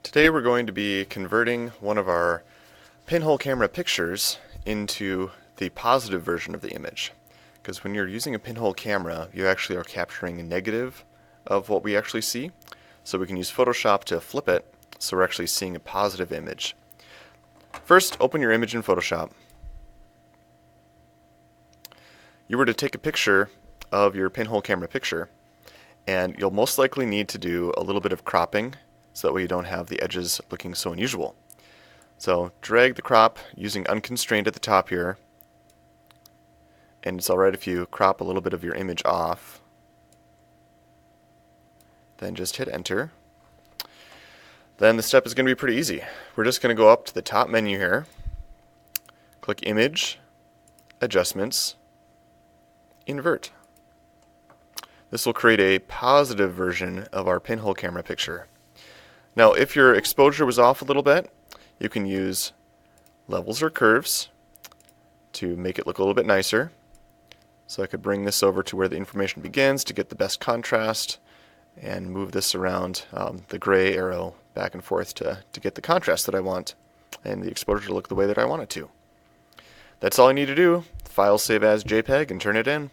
Today we're going to be converting one of our pinhole camera pictures into the positive version of the image. Because when you're using a pinhole camera, you actually are capturing a negative of what we actually see. So we can use Photoshop to flip it so we're actually seeing a positive image. First, open your image in Photoshop. You were to take a picture of your pinhole camera picture, and you'll most likely need to do a little bit of cropping so that way you don't have the edges looking so unusual. So drag the crop using unconstrained at the top here, and it's alright if you crop a little bit of your image off. Then just hit enter. Then the step is going to be pretty easy. We're just going to go up to the top menu here, click Image, Adjustments, Invert. This will create a positive version of our pinhole camera picture. Now, if your exposure was off a little bit, you can use levels or curves to make it look a little bit nicer. So I could bring this over to where the information begins to get the best contrast and move this around the gray arrow back and forth to get the contrast that I want and the exposure to look the way that I want it to. That's all I need to do. File save as JPEG and turn it in.